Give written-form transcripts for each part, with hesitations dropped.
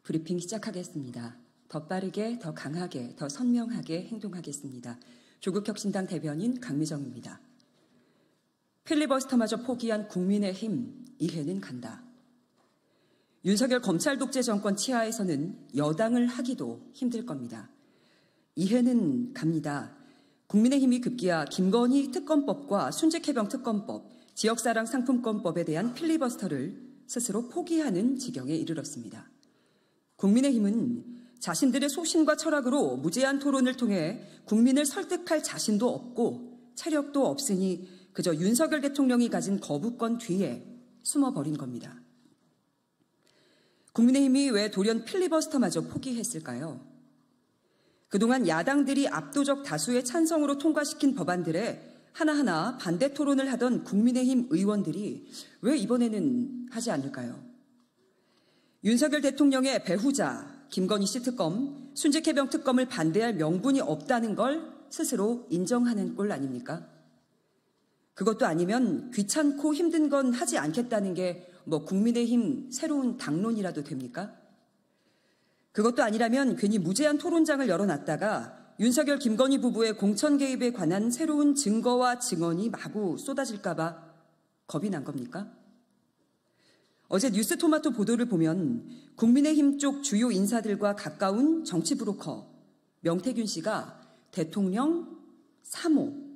브리핑 시작하겠습니다. 더 빠르게, 더 강하게, 더 선명하게 행동하겠습니다. 조국혁신당 대변인 강미정입니다. 필리버스터마저 포기한 국민의힘, 이해는 간다. 윤석열 검찰 독재 정권 치하에서는 여당을 하기도 힘들 겁니다. 이해는 갑니다. 국민의힘이 급기야 김건희 특검법과 순직해병 특검법, 지역사랑 상품권법에 대한 필리버스터를 스스로 포기하는 지경에 이르렀습니다. 국민의힘은 자신들의 소신과 철학으로 무제한 토론을 통해 국민을 설득할 자신도 없고 체력도 없으니 그저 윤석열 대통령이 가진 거부권 뒤에 숨어버린 겁니다. 국민의힘이 왜 돌연 필리버스터마저 포기했을까요? 그동안 야당들이 압도적 다수의 찬성으로 통과시킨 법안들에 하나하나 반대 토론을 하던 국민의힘 의원들이 왜 이번에는 하지 않을까요? 윤석열 대통령의 배후자 김건희 씨 특검, 순직해병 특검을 반대할 명분이 없다는 걸 스스로 인정하는 꼴 아닙니까? 그것도 아니면 귀찮고 힘든 건 하지 않겠다는 게 국민의힘 새로운 당론이라도 됩니까? 그것도 아니라면 괜히 무제한 토론장을 열어놨다가 윤석열 김건희 부부의 공천 개입에 관한 새로운 증거와 증언이 마구 쏟아질까 봐 겁이 난 겁니까? 어제 뉴스토마토 보도를 보면 국민의힘 쪽 주요 인사들과 가까운 정치 브로커 명태균 씨가 대통령 3호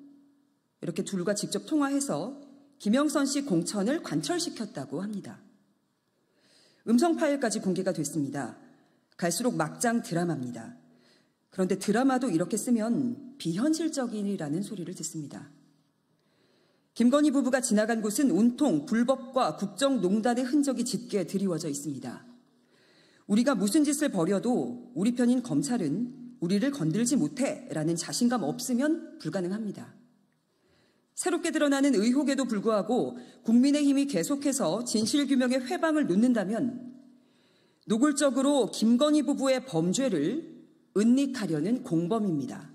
이렇게 둘과 직접 통화해서 김영선 씨 공천을 관철시켰다고 합니다. 음성 파일까지 공개가 됐습니다. 갈수록 막장 드라마입니다. 그런데 드라마도 이렇게 쓰면 비현실적이라는 소리를 듣습니다. 김건희 부부가 지나간 곳은 온통 불법과 국정농단의 흔적이 짙게 드리워져 있습니다. 우리가 무슨 짓을 벌여도 우리 편인 검찰은 우리를 건들지 못해라는 자신감 없으면 불가능합니다. 새롭게 드러나는 의혹에도 불구하고 국민의힘이 계속해서 진실규명의 회방을 놓는다면 노골적으로 김건희 부부의 범죄를 은닉하려는 공범입니다.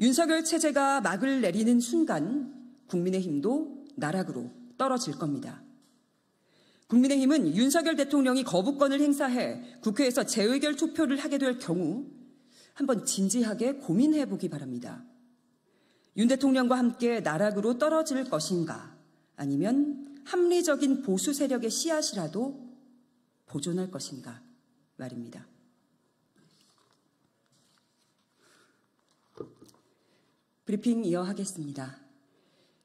윤석열 체제가 막을 내리는 순간 국민의힘도 나락으로 떨어질 겁니다. 국민의힘은 윤석열 대통령이 거부권을 행사해 국회에서 재의결 투표를 하게 될 경우 한번 진지하게 고민해 보기 바랍니다. 윤 대통령과 함께 나락으로 떨어질 것인가 아니면 합리적인 보수 세력의 씨앗이라도 보존할 것인가 말입니다. 브리핑 이어하겠습니다.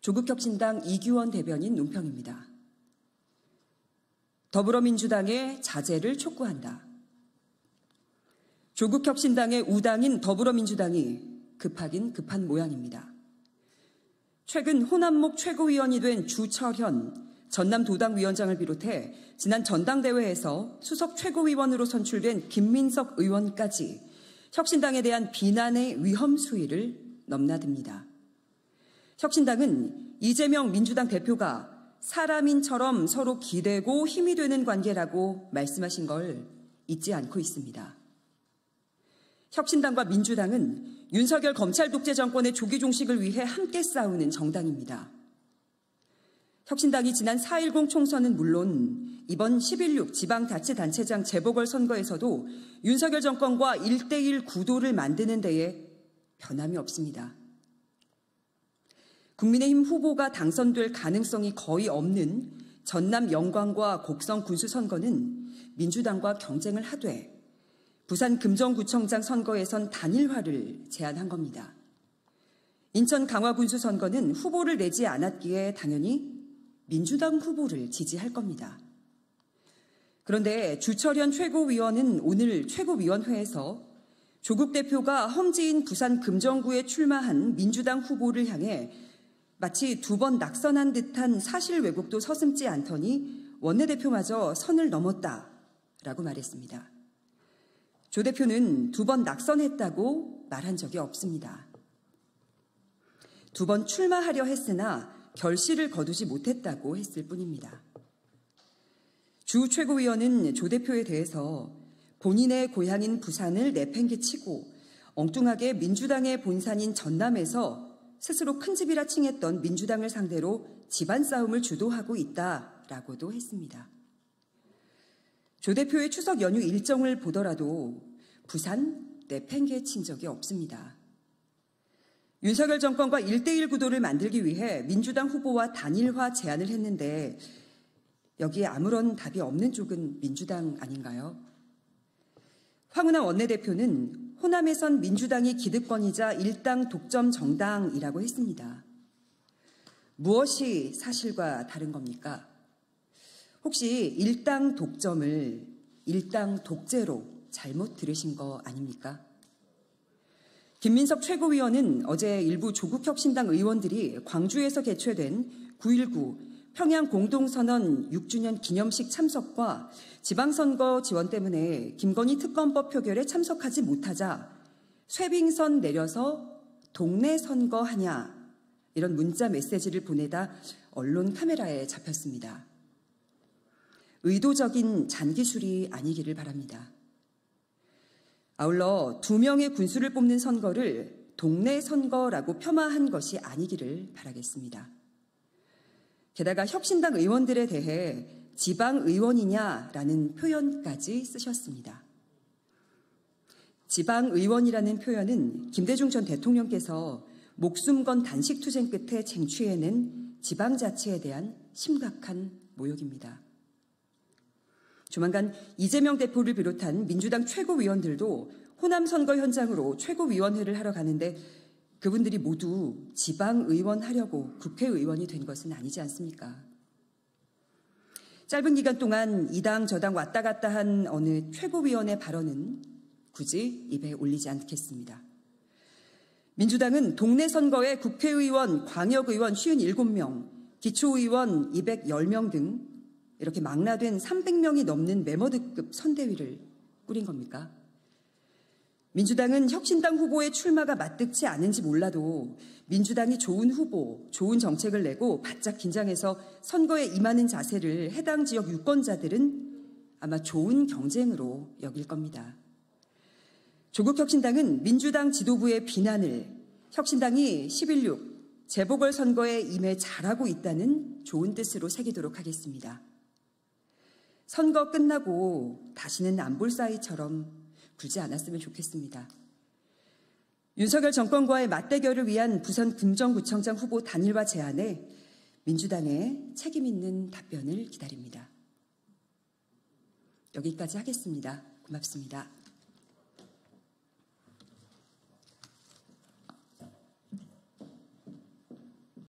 조국혁신당 이규원 대변인 논평입니다. 더불어민주당의 자제를 촉구한다. 조국혁신당의 우당인 더불어민주당이 급하긴 급한 모양입니다. 최근 호남목 최고위원이 된 주철현 전남도당위원장을 비롯해 지난 전당대회에서 수석 최고위원으로 선출된 김민석 의원까지 혁신당에 대한 비난의 위험 수위를 넘나듭니다. 혁신당은 이재명 민주당 대표가 사람인처럼 서로 기대고 힘이 되는 관계라고 말씀하신 걸 잊지 않고 있습니다. 혁신당과 민주당은 윤석열 검찰 독재 정권의 조기 종식을 위해 함께 싸우는 정당입니다. 혁신당이 지난 4.10 총선은 물론 이번 11.6 지방자치단체장 재보궐선거에서도 윤석열 정권과 1대1 구도를 만드는 데에 변함이 없습니다. 국민의힘 후보가 당선될 가능성이 거의 없는 전남 영광과 곡성 군수선거는 민주당과 경쟁을 하되 부산 금정구청장 선거에선 단일화를 제안한 겁니다. 인천 강화군수 선거는 후보를 내지 않았기에 당연히 민주당 후보를 지지할 겁니다. 그런데 주철현 최고위원은 오늘 최고위원회에서 조국 대표가 험지인 부산 금정구에 출마한 민주당 후보를 향해 마치 2번 낙선한 듯한 사실 왜곡도 서슴지 않더니 원내대표마저 선을 넘었다라고 말했습니다. 조 대표는 2번 낙선했다고 말한 적이 없습니다. 2번 출마하려 했으나 결실을 거두지 못했다고 했을 뿐입니다. 주 최고위원은 조 대표에 대해서 본인의 고향인 부산을 내팽개치고 엉뚱하게 민주당의 본산인 전남에서 스스로 큰 집이라 칭했던 민주당을 상대로 집안 싸움을 주도하고 있다라고도 했습니다. 조 대표의 추석 연휴 일정을 보더라도 부산 내팽개친 적이 없습니다. 윤석열 정권과 1대1 구도를 만들기 위해 민주당 후보와 단일화 제안을 했는데 여기에 아무런 답이 없는 쪽은 민주당 아닌가요? 황운하 원내대표는 호남에선 민주당이 기득권이자 일당 독점 정당이라고 했습니다. 무엇이 사실과 다른 겁니까? 혹시 일당 독점을 일당 독재로 잘못 들으신 거 아닙니까? 김민석 최고위원은 어제 일부 조국혁신당 의원들이 광주에서 개최된 9.19 평양 공동선언 6주년 기념식 참석과 지방선거 지원 때문에 김건희 특검법 표결에 참석하지 못하자 쇠빙선 내려서 동네 선거하냐 이런 문자 메시지를 보내다 언론 카메라에 잡혔습니다. 의도적인 잔기술이 아니기를 바랍니다. 아울러 2명의 군수를 뽑는 선거를 동네 선거라고 폄하한 것이 아니기를 바라겠습니다. 게다가 혁신당 의원들에 대해 지방의원이냐라는 표현까지 쓰셨습니다. 지방의원이라는 표현은 김대중 전 대통령께서 목숨 건 단식투쟁 끝에 쟁취해낸 지방자치에 대한 심각한 모욕입니다. 조만간 이재명 대표를 비롯한 민주당 최고위원들도 호남 선거 현장으로 최고위원회를 하러 가는데 그분들이 모두 지방의원 하려고 국회의원이 된 것은 아니지 않습니까? 짧은 기간 동안 이 당 저 당 왔다 갔다 한 어느 최고위원의 발언은 굳이 입에 올리지 않겠습니다. 민주당은 동네 선거에 국회의원, 광역의원 57명, 기초의원 210명 등 이렇게 망라된 300명이 넘는 메머드급 선대위를 꾸린 겁니까? 민주당은 혁신당 후보의 출마가 맞득치 않은지 몰라도 민주당이 좋은 후보, 좋은 정책을 내고 바짝 긴장해서 선거에 임하는 자세를 해당 지역 유권자들은 아마 좋은 경쟁으로 여길 겁니다. 조국혁신당은 민주당 지도부의 비난을 혁신당이 11.6 재보궐선거에 임해 잘하고 있다는 좋은 뜻으로 새기도록 하겠습니다. 선거 끝나고 다시는 안 볼 사이처럼 굴지 않았으면 좋겠습니다. 윤석열 정권과의 맞대결을 위한 부산 금정구청장 후보 단일화 제안에 민주당의 책임 있는 답변을 기다립니다. 여기까지 하겠습니다. 고맙습니다.